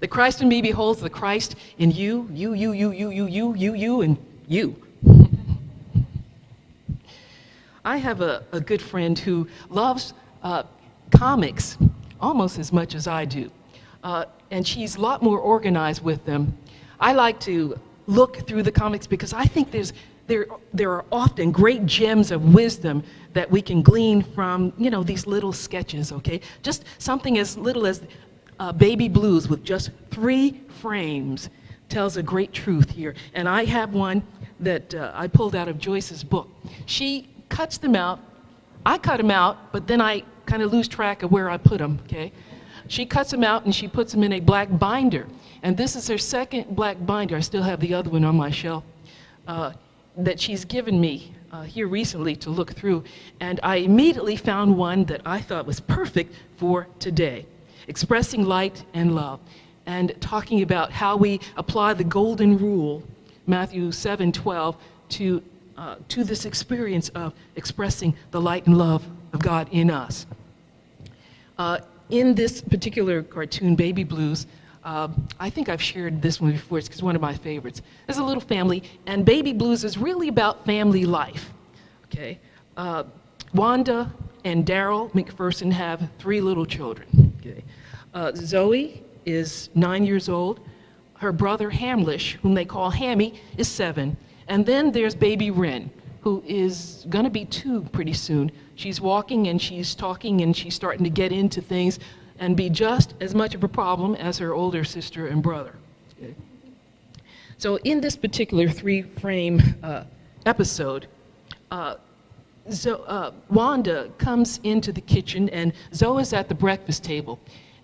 The Christ in me beholds the Christ in you, and you. I have a good friend who loves comics almost as much as I do. And she's a lot more organized with them. I like to look through the comics because I think there are often great gems of wisdom that we can glean from, these little sketches, okay? Just something as little as Baby Blues with just 3 frames tells a great truth here. And I have one that I pulled out of Joyce's book. She cuts them out. I cut them out, but then I kind of lose track of where I put them, okay? She cuts them out and she puts them in a black binder. And this is her second black binder. I still have the other one on my shelf that she's given me here recently to look through. And I immediately found one that I thought was perfect for today. Expressing light and love, and talking about how we apply the golden rule, Matthew 7:12, to this experience of expressing the light and love of God in us. In this particular cartoon, Baby Blues, I think I've shared this one before. It's one of my favorites. There's a little family, and Baby Blues is really about family life. Okay, Wanda and Daryl McPherson have 3 little children. Okay. Zoe is 9 years old. Her brother Hamlish, whom they call Hammy, is 7. And then there's baby Ren, who is going to be 2 pretty soon. She's walking and she's talking and she's starting to get into things and be just as much of a problem as her older sister and brother. Okay. So in this particular 3-frame episode, Wanda comes into the kitchen and Zoe is at the breakfast table.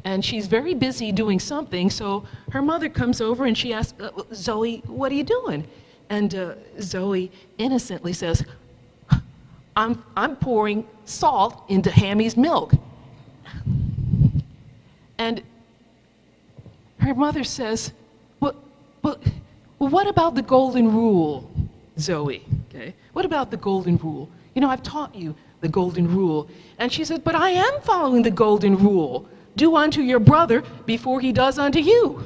And she's very busy doing something, so her mother comes over and she asks, Zoe, what are you doing? And Zoe innocently says, I'm pouring salt into Hammy's milk. And her mother says, well, what about the golden rule, Zoe? Okay? What about the golden rule? I've taught you the golden rule. And she said, but I am following the golden rule. Do unto your brother before he does unto you.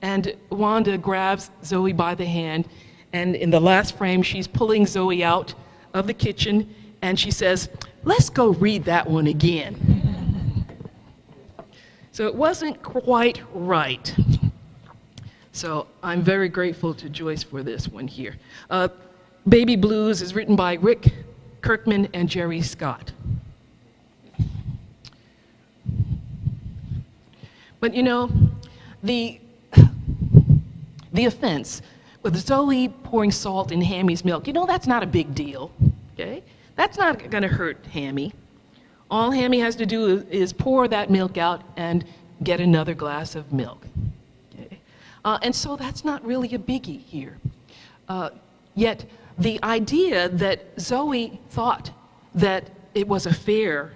And Wanda grabs Zoe by the hand, and in the last frame, she's pulling Zoe out of the kitchen, and she says, let's go read that one again. So it wasn't quite right. So I'm very grateful to Joyce for this one here. Baby Blues is written by Rick Kirkman and Jerry Scott. But the offense with Zoe pouring salt in Hammy's milk, that's not a big deal, okay? That's not gonna hurt Hammy. All Hammy has to do is pour that milk out and get another glass of milk, okay? And so that's not really a biggie here. Yet the idea that Zoe thought that it was a fair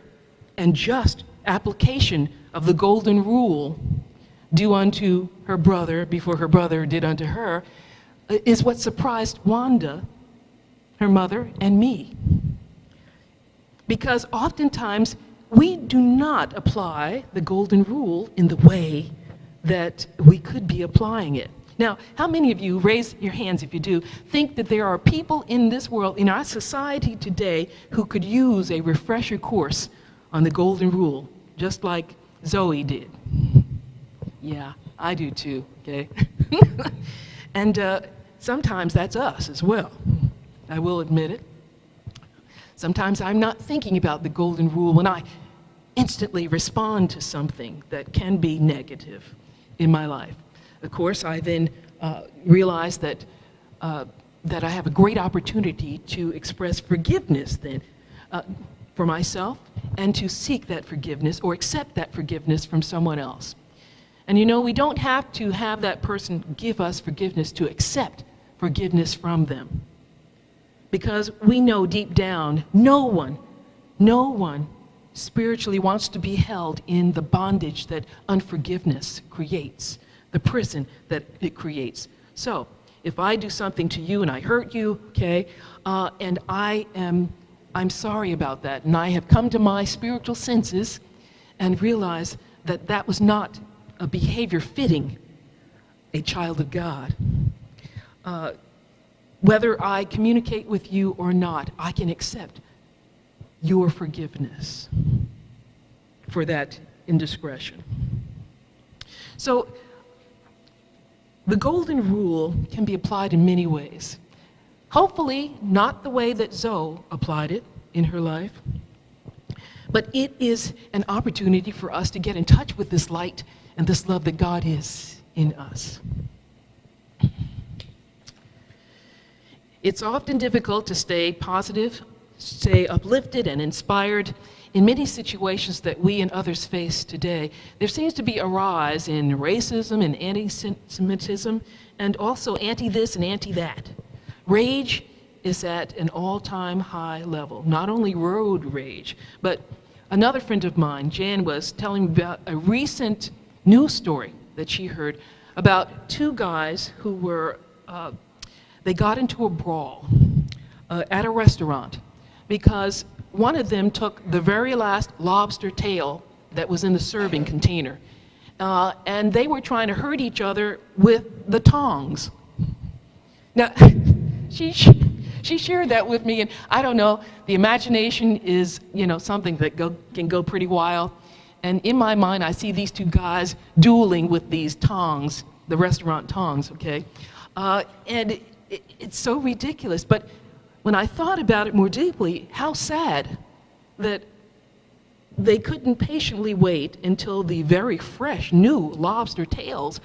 and just application of the golden rule, do unto her brother before her brother did unto her, is what surprised Wanda, her mother, and me. Because oftentimes we do not apply the golden rule in the way that we could be applying it. Now, how many of you, raise your hands if you do, think that there are people in this world, in our society today, who could use a refresher course on the golden rule, just like Zoe did? Yeah, I do too, okay? And sometimes that's us as well. I will admit it. Sometimes I'm not thinking about the golden rule when I instantly respond to something that can be negative in my life. Of course, I then realize that I have a great opportunity to express forgiveness then for myself and to seek that forgiveness or accept that forgiveness from someone else. And we don't have to have that person give us forgiveness to accept forgiveness from them. Because we know deep down, no one spiritually wants to be held in the bondage that unforgiveness creates, the prison that it creates. So, if I do something to you and I hurt you, okay, and I'm sorry about that, and I have come to my spiritual senses, and realize that that was not a behavior fitting a child of God. Whether I communicate with you or not, I can accept your forgiveness for that indiscretion. So the golden rule can be applied in many ways. Hopefully not the way that Zoe applied it in her life, but it is an opportunity for us to get in touch with this light and this love that God is in us. It's often difficult to stay positive, stay uplifted and inspired in many situations that we and others face today. There seems to be a rise in racism and anti-Semitism, and also anti-this and anti-that. Rage is at an all-time high level, not only road rage, but another friend of mine, Jan, was telling me about a recent news story that she heard about two guys who were, they got into a brawl at a restaurant because one of them took the very last lobster tail that was in the serving container, and they were trying to hurt each other with the tongs. Now, she shared that with me, and I don't know, the imagination is, something that can go pretty wild. And in my mind, I see these two guys dueling with these tongs, the restaurant tongs, okay? And it's so ridiculous. But when I thought about it more deeply, how sad that they couldn't patiently wait until the very fresh, new lobster tails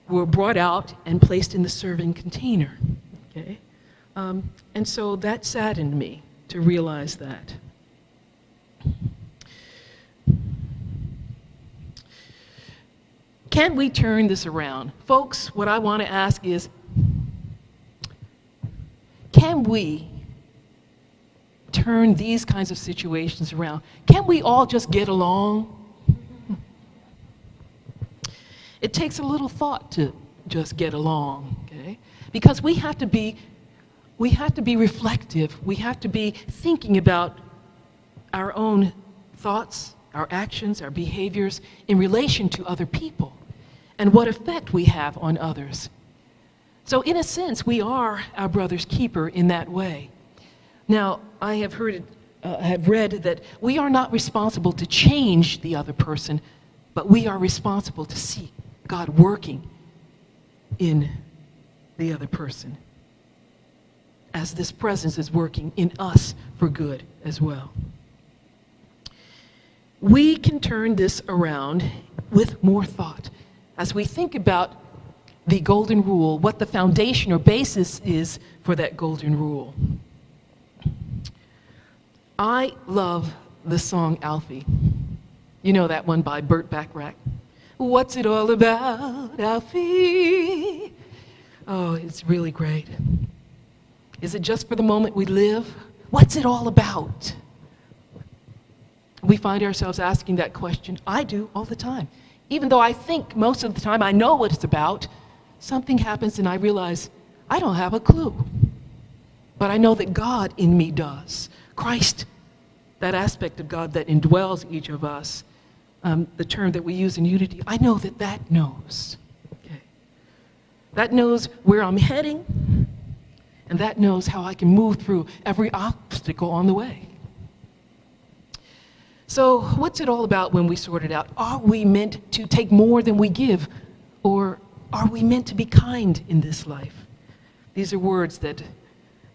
were brought out and placed in the serving container, okay? And so that saddened me to realize that. Can we turn this around? Folks, what I want to ask is, can we turn these kinds of situations around? Can we all just get along? It takes a little thought to just get along, okay? Because we have to be reflective. We have to be thinking about our own thoughts, our actions, our behaviors in relation to other people and what effect we have on others. So in a sense, we are our brother's keeper in that way. Now, I have read that we are not responsible to change the other person, but we are responsible to see God working in the other person, as this presence is working in us for good as well. We can turn this around with more thought as we think about the golden rule, what the foundation or basis is for that golden rule. I love the song Alfie. You know that one by Burt Bacharach. What's it all about, Alfie? Oh, it's really great. Is it just for the moment we live? What's it all about? We find ourselves asking that question. I do all the time. Even though I think most of the time I know what it's about, something happens and I realize I don't have a clue. But I know that God in me does. Christ, that aspect of God that indwells each of us, the term that we use in unity, I know that that knows. Okay. That knows where I'm heading, and that knows how I can move through every obstacle on the way. So what's it all about when we sort it out? Are we meant to take more than we give, or are we meant to be kind in this life? These are words that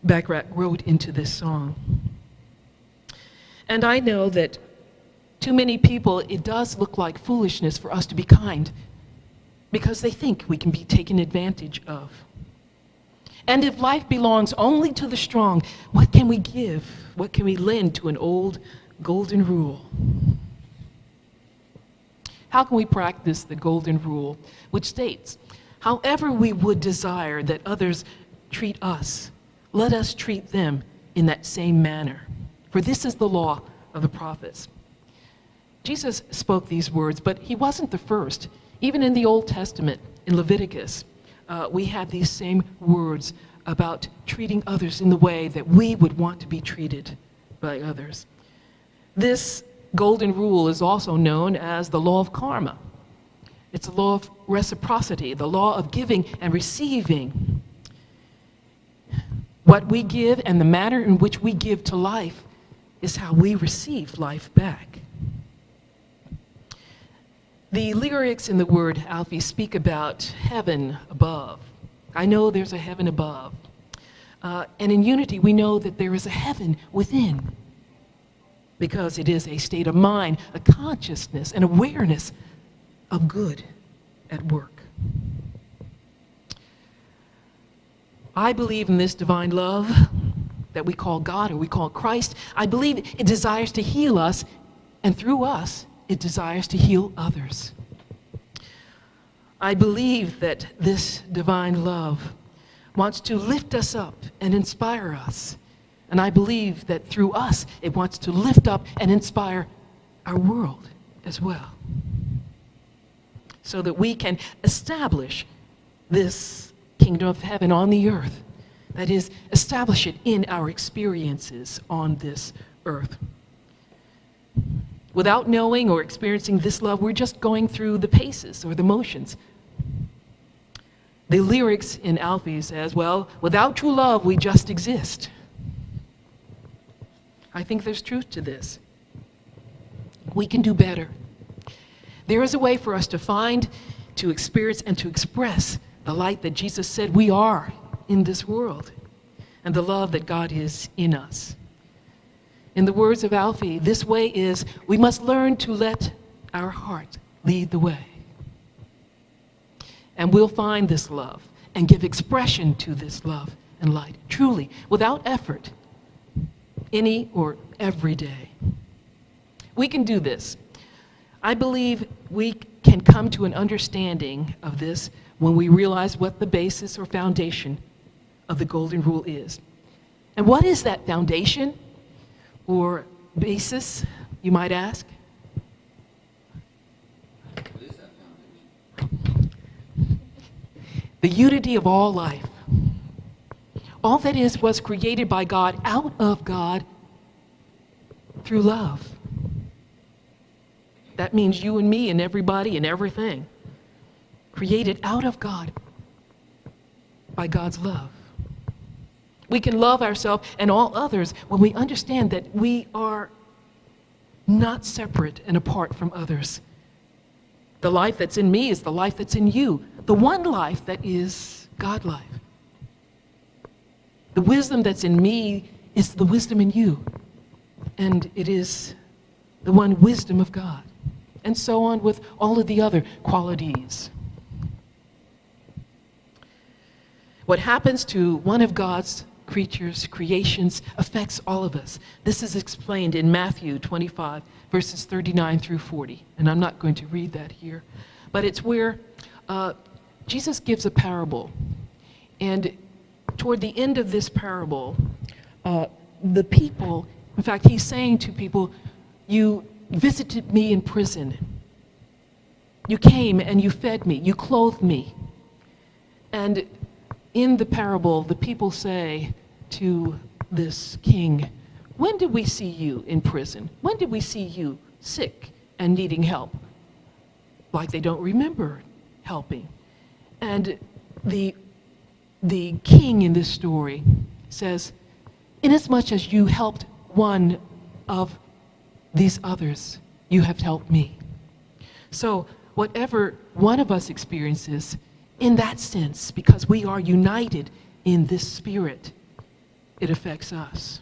Bacharach wrote into this song. And I know that to many people, it does look like foolishness for us to be kind because they think we can be taken advantage of. And if life belongs only to the strong, what can we give? What can we lend to an old golden rule? How can we practice the golden rule, which states, however we would desire that others treat us, let us treat them in that same manner. For this is the law of the prophets. Jesus spoke these words, but he wasn't the first. Even in the Old Testament, in Leviticus, we have these same words about treating others in the way that we would want to be treated by others. This golden rule is also known as the law of karma. It's the law of reciprocity, the law of giving and receiving. What we give and the manner in which we give to life is how we receive life back. The lyrics in the word Alfie speak about heaven above. I know there's a heaven above. And in unity, we know that there is a heaven within, because it is a state of mind, a consciousness, an awareness of good at work. I believe in this divine love that we call God or we call Christ. I believe it desires to heal us, and through us, it desires to heal others. I believe that this divine love wants to lift us up and inspire us. And I believe that through us, it wants to lift up and inspire our world as well, so that we can establish this kingdom of heaven on the earth. That is, establish it in our experiences on this earth. Without knowing or experiencing this love, we're just going through the paces or the motions. The lyrics in Alfie says, well, without true love, we just exist. I think there's truth to this. We can do better. There is a way for us to find, to experience, and to express the light that Jesus said we are in this world, and the love that God is in us. In the words of Alfie, this way is, we must learn to let our heart lead the way. And we'll find this love and give expression to this love and light, truly, without effort, any or every day. We can do this. I believe we can come to an understanding of this when we realize what the basis or foundation of the golden rule is. And what is that foundation or basis, you might ask? What is that foundation? The unity of all life. All that is was created by God, out of God, through love. That means you and me and everybody and everything. Created out of God by God's love. We can love ourselves and all others when we understand that we are not separate and apart from others. The life that's in me is the life that's in you. The one life that is God life. The wisdom that's in me is the wisdom in you. And it is the one wisdom of God. And so on with all of the other qualities. What happens to one of God's creatures, creations, affects all of us. This is explained in Matthew 25, verses 39 through 40. And I'm not going to read that here. But it's where Jesus gives a parable. And toward the end of this parable, the people, in fact, he's saying to people, you visited me in prison. You came and you fed me. You clothed me. And in the parable, the people say to this king, when did we see you in prison? When did we see you sick and needing help? Like they don't remember helping. And the king in this story says, inasmuch as you helped one of these others, you have helped me. So whatever one of us experiences, in that sense, because we are united in this spirit, it affects us.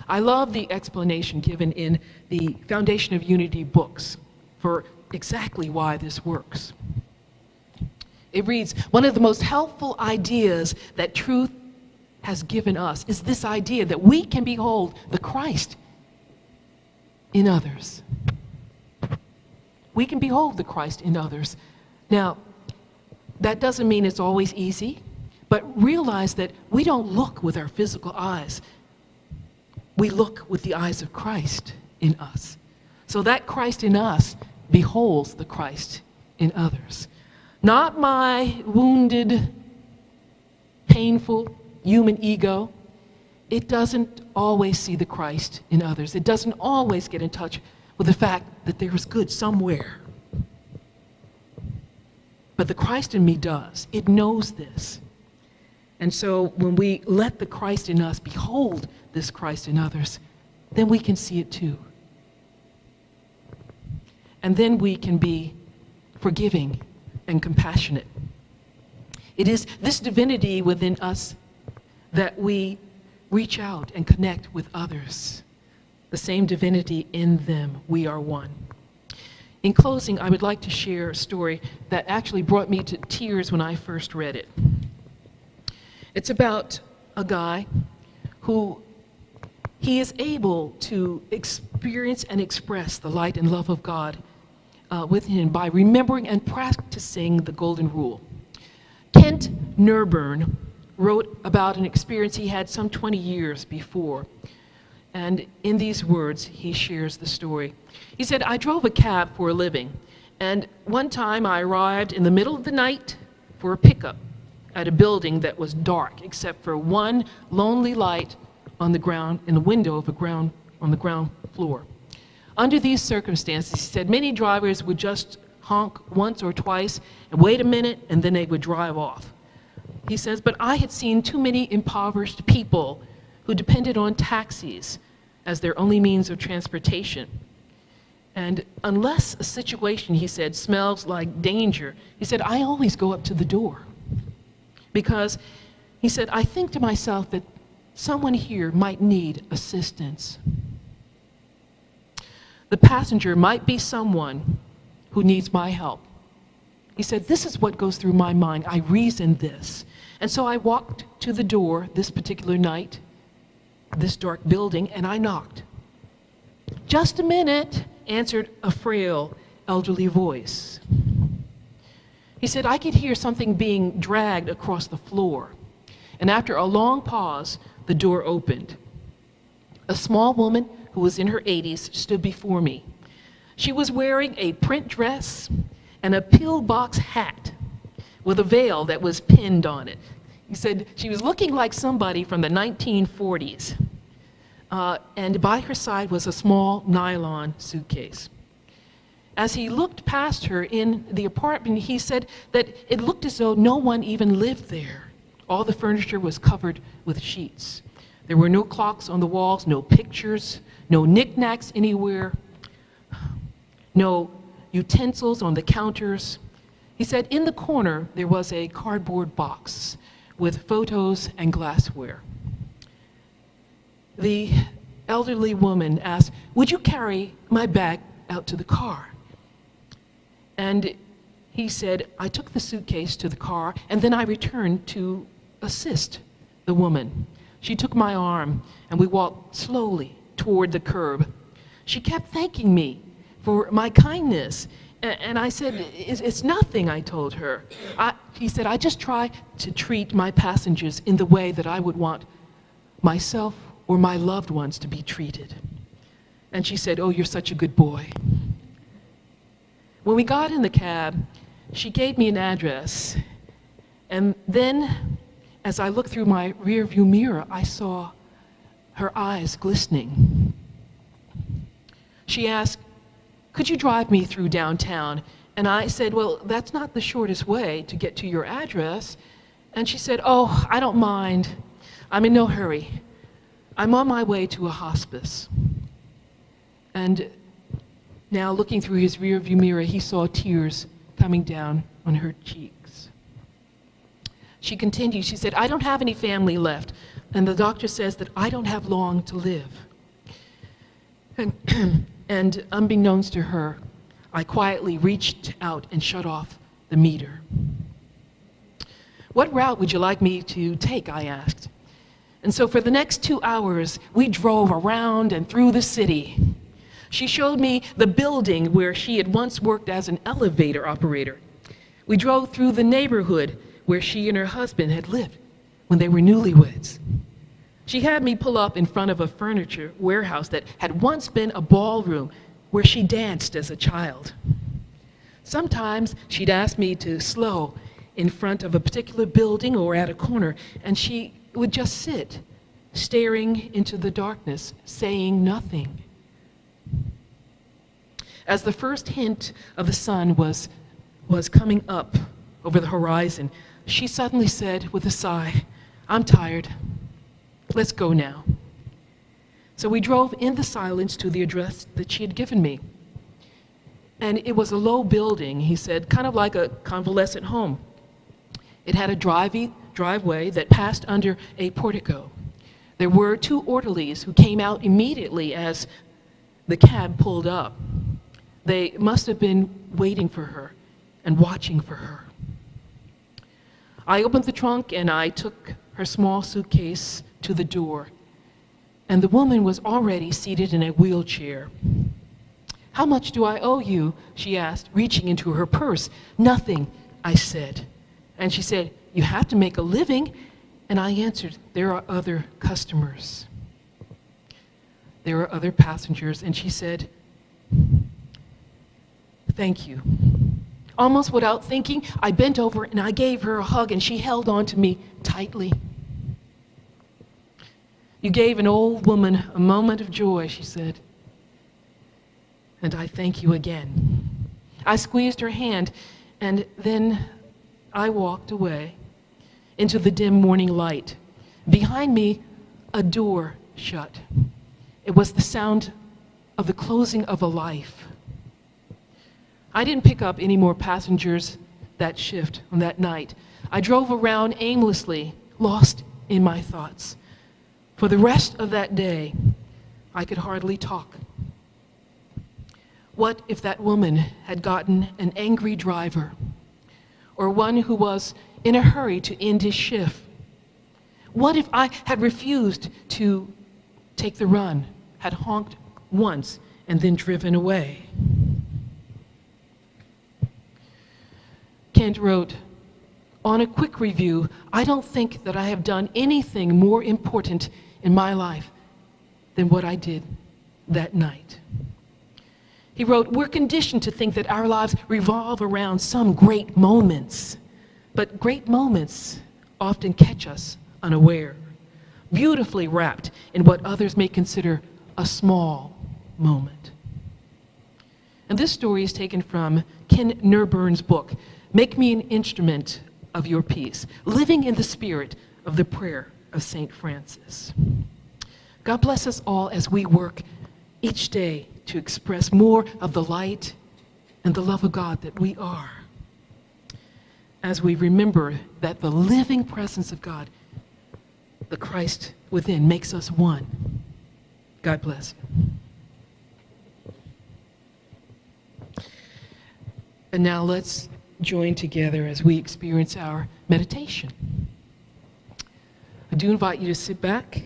I love the explanation given in the Foundation of Unity books for exactly why this works. It reads, one of the most helpful ideas that truth has given us is this idea that we can behold the Christ in others. We can behold the Christ in others. Now, that doesn't mean it's always easy, but realize that we don't look with our physical eyes. We look with the eyes of Christ in us. So that Christ in us beholds the Christ in others. Not my wounded, painful human ego, it doesn't always see the Christ in others. It doesn't always get in touch with the fact that there is good somewhere. But the Christ in me does. It knows this. And so when we let the Christ in us behold this Christ in others, then we can see it too. And then we can be forgiving and compassionate. It is this divinity within us that we reach out and connect with others. The same divinity in them, we are one. In closing, I would like to share a story that actually brought me to tears when I first read it. It's about a guy who he is able to experience and express the light and love of God within him by remembering and practicing the Golden Rule. Kent Nerburn wrote about an experience he had some 20 years before. And in these words, he shares the story. He said, I drove a cab for a living, and one time I arrived in the middle of the night for a pickup at a building that was dark, except for one lonely light on the ground, in the window of on the ground floor. Under these circumstances, he said, many drivers would just honk once or twice and wait a minute, and then they would drive off. He says, but I had seen too many impoverished people who depended on taxis as their only means of transportation. And unless a situation, he said, smells like danger, he said, I always go up to the door. Because, he said, I think to myself that someone here might need assistance. The passenger might be someone who needs my help. He said, this is what goes through my mind. I reasoned this. And so I walked to the door this particular night, this dark building, and I knocked. Just a minute, answered a frail, elderly voice. He said, I could hear something being dragged across the floor. And after a long pause, the door opened. A small woman who was in her 80s stood before me. She was wearing a print dress and a pillbox hat with a veil that was pinned on it. He said she was looking like somebody from the 1940s. And by her side was a small nylon suitcase. As he looked past her in the apartment, he said that it looked as though no one even lived there. All the furniture was covered with sheets. There were no clocks on the walls, no pictures, no knickknacks anywhere, no utensils on the counters. He said in the corner there was a cardboard box with photos and glassware. The elderly woman asked, would you carry my bag out to the car? And he said, I took the suitcase to the car, and then I returned to assist the woman. She took my arm, and we walked slowly toward the curb. She kept thanking me for my kindness. And I said, it's nothing, I told her. He said, I just try to treat my passengers in the way that I would want myself or my loved ones to be treated. And she said, oh, you're such a good boy. When we got in the cab, she gave me an address. And then, as I looked through my rearview mirror, I saw her eyes glistening. She asked, could you drive me through downtown? And I said, well, that's not the shortest way to get to your address. And she said, oh, I don't mind. I'm in no hurry. I'm on my way to a hospice. And now, looking through his rearview mirror, he saw tears coming down on her cheeks. She continued, she said, I don't have any family left, and the doctor says that I don't have long to live. And unbeknownst to her, I quietly reached out and shut off the meter. What route would you like me to take? I asked. And so for the next 2 hours, we drove around and through the city. She showed me the building where she had once worked as an elevator operator. We drove through the neighborhood where she and her husband had lived when they were newlyweds. She had me pull up in front of a furniture warehouse that had once been a ballroom where she danced as a child. Sometimes she'd ask me to slow in front of a particular building or at a corner, and she would just sit staring into the darkness, saying nothing. As the first hint of the sun was coming up over the horizon, she suddenly said with a sigh, "I'm tired. Let's go now." So we drove in the silence to the address that she had given me. And it was a low building, he said, kind of like a convalescent home. It had a driveway that passed under a portico. There were 2 orderlies who came out immediately as the cab pulled up. They must have been waiting for her and watching for her. I opened the trunk and I took her small suitcase to the door, and the woman was already seated in a wheelchair. "How much do I owe you?" she asked, reaching into her purse. "Nothing," I said. And she said, "You have to make a living." And I answered, "There are other customers. There are other passengers." And she said, "Thank you." Almost without thinking, I bent over and I gave her a hug, and she held on to me tightly. "You gave an old woman a moment of joy," she said, "and I thank you again." I squeezed her hand, and then I walked away into the dim morning light. Behind me, a door shut. It was the sound of the closing of a life. I didn't pick up any more passengers that shift on that night. I drove around aimlessly, lost in my thoughts. For the rest of that day, I could hardly talk. What if that woman had gotten an angry driver, or one who was in a hurry to end his shift? What if I had refused to take the run, had honked once and then driven away? Kent wrote, "On a quick review, I don't think that I have done anything more important in my life than what I did that night." He wrote, "We're conditioned to think that our lives revolve around some great moments, but great moments often catch us unaware, beautifully wrapped in what others may consider a small moment." And this story is taken from Ken Nurburn's book, "Make Me an Instrument of Your Peace, Living in the Spirit of the Prayer of St. Francis." God bless us all as we work each day to express more of the light and the love of God that we are, as we remember that the living presence of God, the Christ within, makes us one. God bless you. And now let's join together as we experience our meditation. I do invite you to sit back.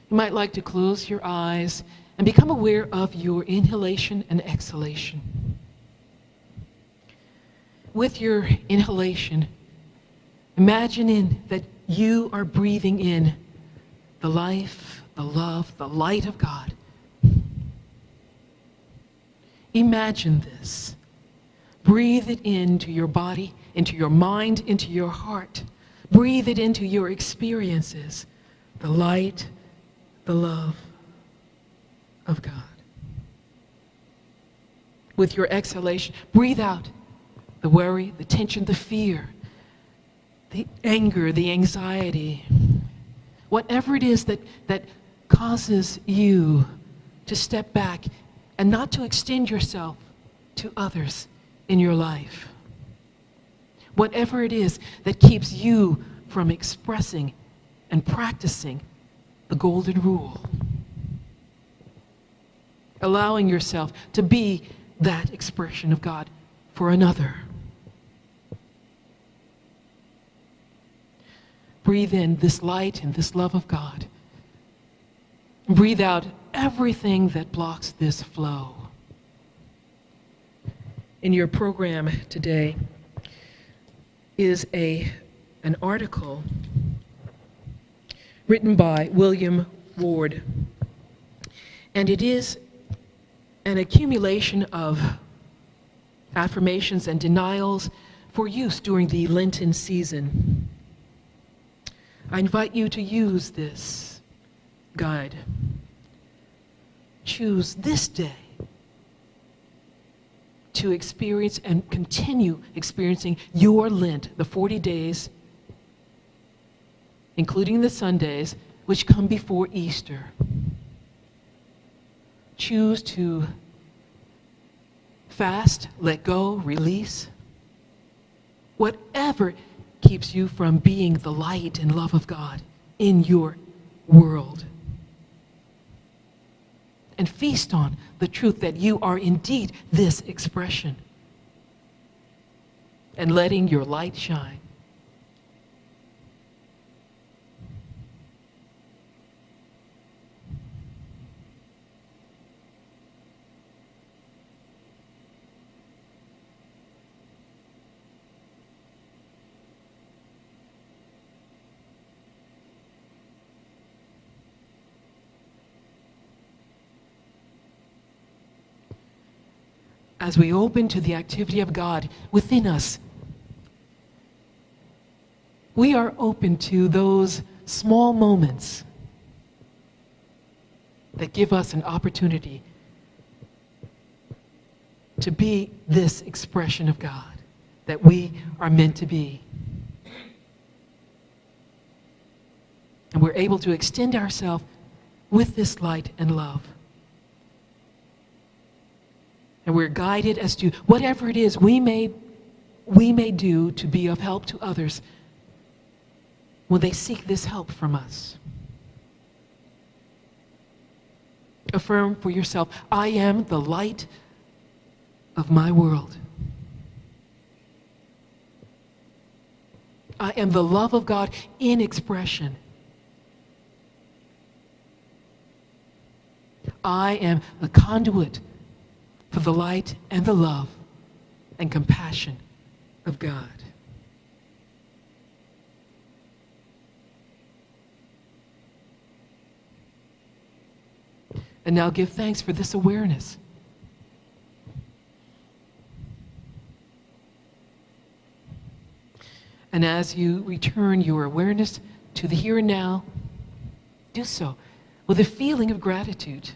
You might like to close your eyes and become aware of your inhalation and exhalation. With your inhalation, imagine that you are breathing in the life, the love, the light of God. Imagine this. Breathe it into your body, into your mind, into your heart. Breathe it into your experiences, the light, the love of God. With your exhalation, breathe out the worry, the tension, the fear, the anger, the anxiety, whatever it is that causes you to step back and not to extend yourself to others in your life. Whatever it is that keeps you from expressing and practicing the golden rule. Allowing yourself to be that expression of God for another. Breathe in this light and this love of God. Breathe out everything that blocks this flow. In your program today is an article written by William Ward, and it is an accumulation of affirmations and denials for use during the Lenten season. I invite you to use this guide. Choose this day to experience and continue experiencing your Lent, the 40 days, including the Sundays, which come before Easter. Choose to fast, let go, release. Whatever keeps you from being the light and love of God in your world. And feast on the truth that you are indeed this expression. And letting your light shine. As we open to the activity of God within us, we are open to those small moments that give us an opportunity to be this expression of God that we are meant to be. And we're able to extend ourselves with this light and love. And we're guided as to whatever it is we may do to be of help to others when they seek this help from us. Affirm for yourself, I am the light of my world. I am the love of God in expression. I am a conduit for the light and the love and compassion of God. And now give thanks for this awareness. And as you return your awareness to the here and now, do so with a feeling of gratitude.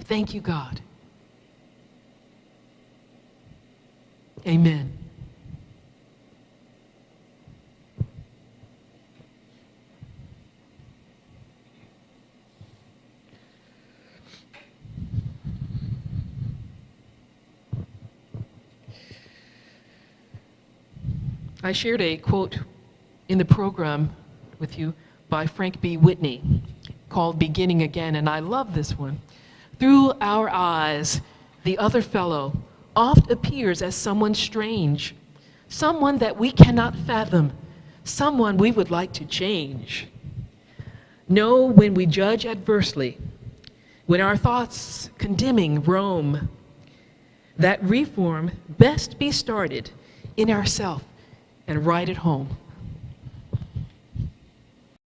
Thank you, God. Amen. I shared a quote in the program with you by Frank B. Whitney called Beginning Again, and I love this one. Through our eyes, the other fellow oft appears as someone strange, someone that we cannot fathom, someone we would like to change. Know when we judge adversely, when our thoughts condemning roam, that reform best be started in ourself and right at home.